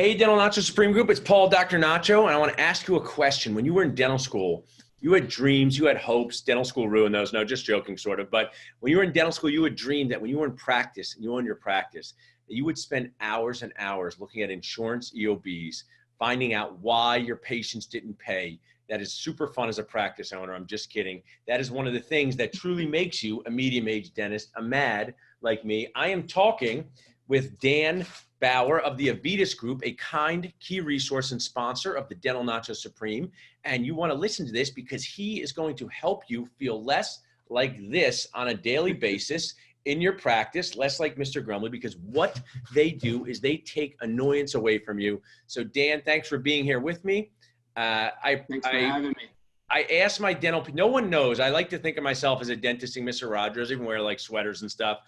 Hey, Dental Nachos Supreme Group, it's Paul, Dr. Nacho, and I want to ask you a question. When you were in dental school, you had dreams, you had hopes. Dental school ruined those. No, just joking, sort of. But when you were in dental school, you had dreamed that when you were in practice, and you owned your practice, that you would spend hours and hours looking at insurance EOBs, finding out why your patients didn't pay. That is super fun as a practice owner. I'm just kidding. That is one of the things that truly makes you a medium-aged dentist, a mad like me. I am talking with Dan Bowar of the Avitus Group, a kind key resource and sponsor of the Dental Nachos Supreme. And you want to listen to this because he is going to help you feel less like this on a daily basis in your practice, less like Mr. Grumley, because what they do is they take annoyance away from you. So Dan, thanks for being here with me. Thanks for having me. I asked my dental, no one knows. I like to think of myself as a dentisting Mr. Rogers, even wear like sweaters and stuff.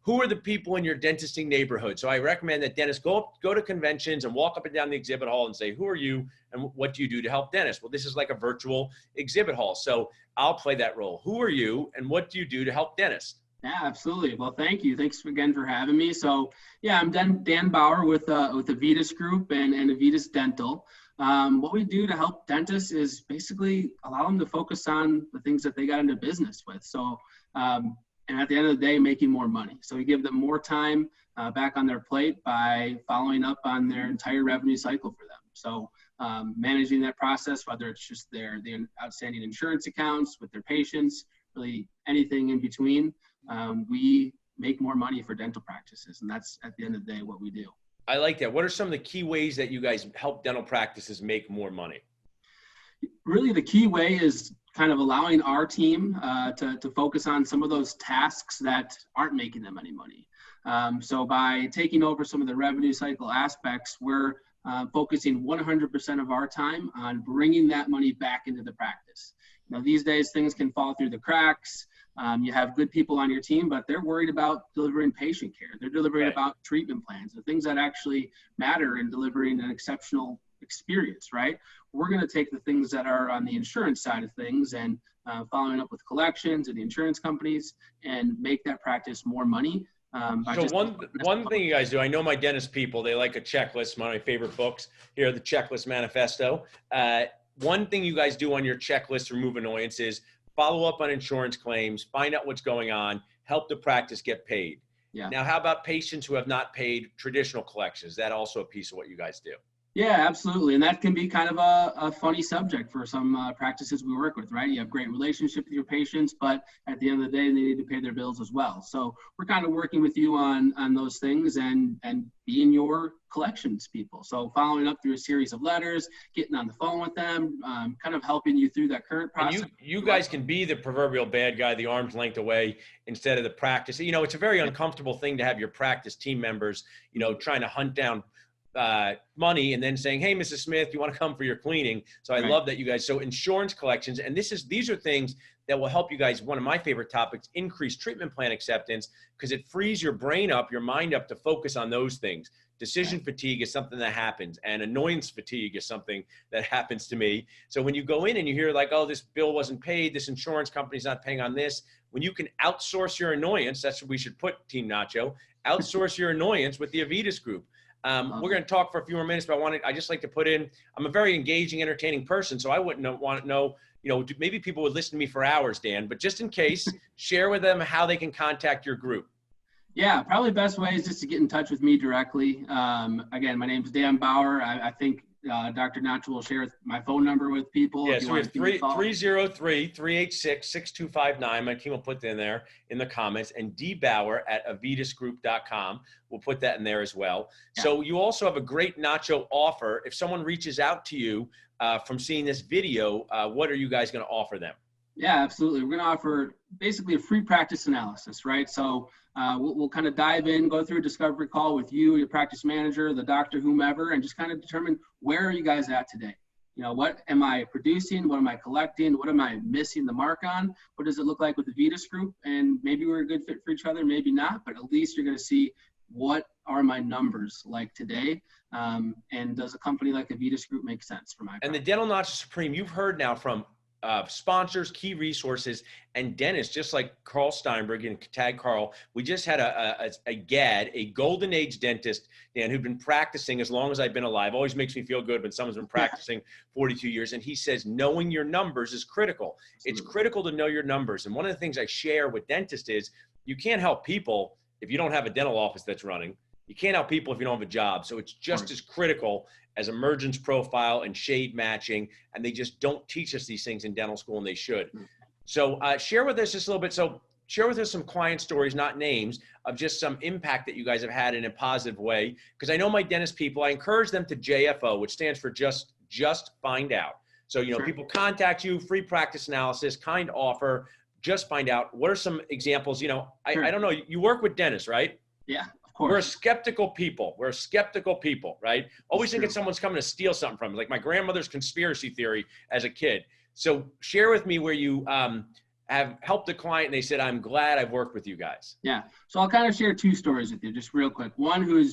Who are the people in your dentisting neighborhood? So I recommend that dentists go to conventions and walk up and down the exhibit hall and say, who are you and what do you do to help dentists? Well, this is like a virtual exhibit hall. So I'll play that role. Who are you and what do you do to help dentists? Yeah, absolutely. Well, thank you. Thanks again for having me. So yeah, I'm Dan Bowar with Avitus Group and Avitus Dental. What we do to help dentists is basically allow them to focus on the things that they got into business with. So, and at the end of the day, making more money. So we give them more time back on their plate by following up on their entire revenue cycle for them. So managing that process, whether it's just the outstanding insurance accounts with their patients, really anything in between, we make more money for dental practices. And that's at the end of the day what we do. I like that. What are some of the key ways that you guys help dental practices make more money? Really, the key way is kind of allowing our team to focus on some of those tasks that aren't making them any money. So by taking over some of the revenue cycle aspects, we're focusing 100% of our time on bringing that money back into the practice. You know, these days things can fall through the cracks. You have good people on your team, but they're worried about delivering patient care. They're delivering about treatment plans, the things that actually matter in delivering an exceptional experience, right? We're going to take the things that are on the insurance side of things and following up with collections and the insurance companies and make that practice more money. So one thing you guys do, I know my dentist people, they like a checklist. One of my favorite books here, the Checklist Manifesto. One thing you guys do on your checklist to remove annoyance is follow up on insurance claims, find out what's going on, help the practice get paid. Yeah. Now, how about patients who have not paid traditional collections? Is that also a piece of what you guys do? Yeah, absolutely. And that can be kind of a funny subject for some practices we work with, right? You have great relationship with your patients, but at the end of the day, they need to pay their bills as well. So we're kind of working with you on those things and being your collections people. So following up through a series of letters, getting on the phone with them, kind of helping you through that current process. And you guys can be the proverbial bad guy, the arm's length away instead of the practice. You know, it's a very uncomfortable thing to have your practice team members, you know, trying to hunt down money and then saying, hey, Mrs. Smith, you want to come for your cleaning? So I love that you guys, so insurance collections, and these are things that will help you guys. One of my favorite topics, increase treatment plan acceptance, because it frees your brain up, your mind up to focus on those things. Decision fatigue is something that happens, and annoyance fatigue is something that happens to me. So when you go in and you hear like, oh, this bill wasn't paid, this insurance company's not paying on this, when you can outsource your annoyance, that's what we should put, Team Nacho, outsource your annoyance with the Avitus Group. We're going to talk for a few more minutes, but I just like to put in, I'm a very engaging, entertaining person, so I wouldn't want to know, you know, maybe people would listen to me for hours, Dan, but just in case, share with them how they can contact your group. Yeah, probably the best way is just to get in touch with me directly. Again, my name is Dan Bowar. I think Dr. Nacho will share my phone number with people. Yeah, so we have 303-386-6259. My team will put that in there in the comments. And dbauer@avitusgroup.com. We'll put that in there as well. Yeah. So you also have a great Nacho offer. If someone reaches out to you from seeing this video, what are you guys going to offer them? Yeah, absolutely. We're going to offer basically a free practice analysis, right? So we'll kind of dive in, go through a discovery call with you, your practice manager, the doctor, whomever, and just kind of determine where are you guys at today? You know, what am I producing? What am I collecting? What am I missing the mark on? What does it look like with the Avitus Group? And maybe we're a good fit for each other, maybe not, but at least you're going to see what are my numbers like today? And does a company like Avitus Group make sense for my practice? And the Dental Nachos Supreme, you've heard now from sponsors, key resources, and dentists, just like Carl Steinberg, and tag Carl. We just had a GAD, a golden age dentist, Dan, who'd been practicing as long as I've been alive. Always makes me feel good when someone's been practicing 42 years. And he says, knowing your numbers is critical. It's critical to know your numbers. And one of the things I share with dentists is you can't help people if you don't have a dental office that's running. You can't help people if you don't have a job. So it's just as critical as emergence profile and shade matching. And they just don't teach us these things in dental school, and they should. So share with us just a little bit. So share with us some client stories, not names, of just some impact that you guys have had in a positive way. Because I know my dentist people, I encourage them to JFO, which stands for just find out. So, you know, people contact you, free practice analysis, kind offer, just find out. What are some examples? You know, I don't know. You work with dentists, right? Yeah. We're a skeptical people. We're a skeptical people, right? Always thinking someone's coming to steal something from us. Like my grandmother's conspiracy theory as a kid. So share with me where you have helped a client and they said, I'm glad I've worked with you guys. Yeah. So I'll kind of share two stories with you, just real quick. One who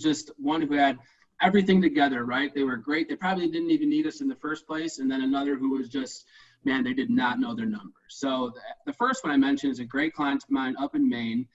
had everything together, right? They were great. They probably didn't even need us in the first place. And then another who was just, man, they did not know their numbers. So the first one I mentioned is a great client of mine up in Maine.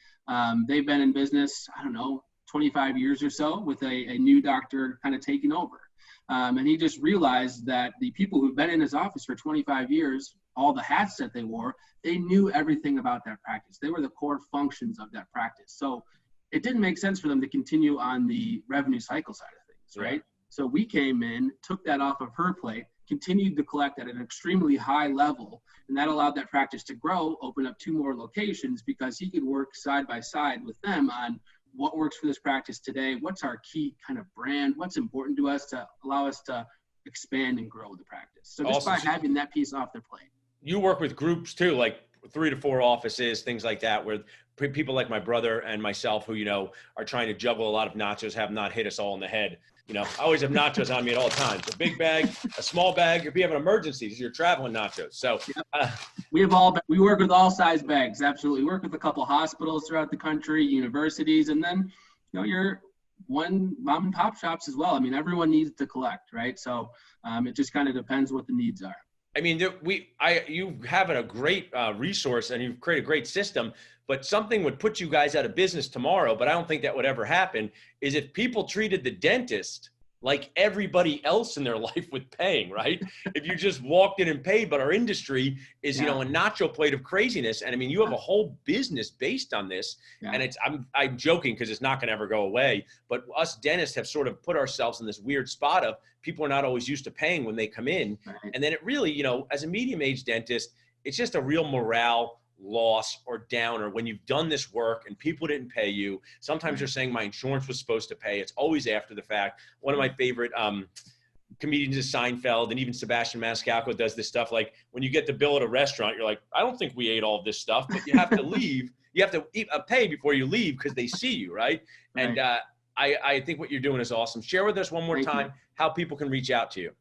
They've been in business, I don't know, 25 years or so, with a new doctor kind of taking over. And he just realized that the people who've been in his office for 25 years, all the hats that they wore, they knew everything about that practice. They were the core functions of that practice. So it didn't make sense for them to continue on the revenue cycle side of things, right? So we came in, took that off of her plate, continued to collect at an extremely high level, and that allowed that practice to grow, open up 2 more locations, because he could work side by side with them on what works for this practice today, what's our key kind of brand, what's important to us to allow us to expand and grow the practice. So just by having that piece off their plate. You work with groups too, like 3 to 4 offices, things like that, where people like my brother and myself who, you know, are trying to juggle a lot of nachos have not hit us all in the head. You know, I always have nachos on me at all times. A big bag, a small bag, if you have an emergency, you're traveling nachos. So we work with all size bags. Absolutely. We work with a couple hospitals throughout the country, universities, and then, you know, your one mom and pop shops as well. I mean, everyone needs to collect, right? So it just kind of depends what the needs are. I mean, you have a great resource and you've created a great system, but something would put you guys out of business tomorrow, but I don't think that would ever happen, is if people treated the dentist like everybody else in their life with paying, right? If you just walked in and paid, but our industry is, you know, a nacho plate of craziness. And I mean, you have a whole business based on this. And I'm joking because it's not going to ever go away, but us dentists have sort of put ourselves in this weird spot of people are not always used to paying when they come in. And then it really, you know, as a medium-aged dentist, it's just a real morale loss or downer when you've done this work and people didn't pay you. Sometimes you're saying my insurance was supposed to pay. It's always after the fact. One of my favorite comedians is Seinfeld, and even Sebastian Maniscalco does this stuff. Like when you get the bill at a restaurant, you're like, I don't think we ate all of this stuff, but you have to leave. You have to pay before you leave because they see you, right? And I think what you're doing is awesome. Share with us one more time how people can reach out to you.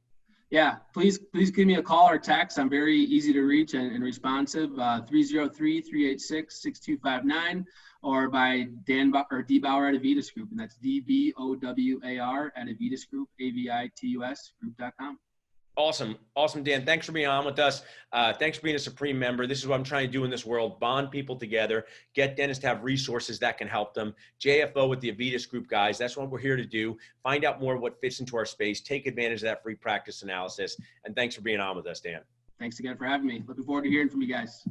Yeah, please give me a call or text. I'm very easy to reach and responsive. 303-386-6259, or by D Bowar at Avitus Group, and that's DBOWAR at Avitus Group, AVITUS Group.com. Awesome, Dan. Thanks for being on with us. Thanks for being a Supreme member. This is what I'm trying to do in this world: bond people together, get dentists to have resources that can help them. JFO with the Avitus Group guys. That's what we're here to do. Find out more what fits into our space. Take advantage of that free practice analysis. And thanks for being on with us, Dan. Thanks again for having me. Looking forward to hearing from you guys.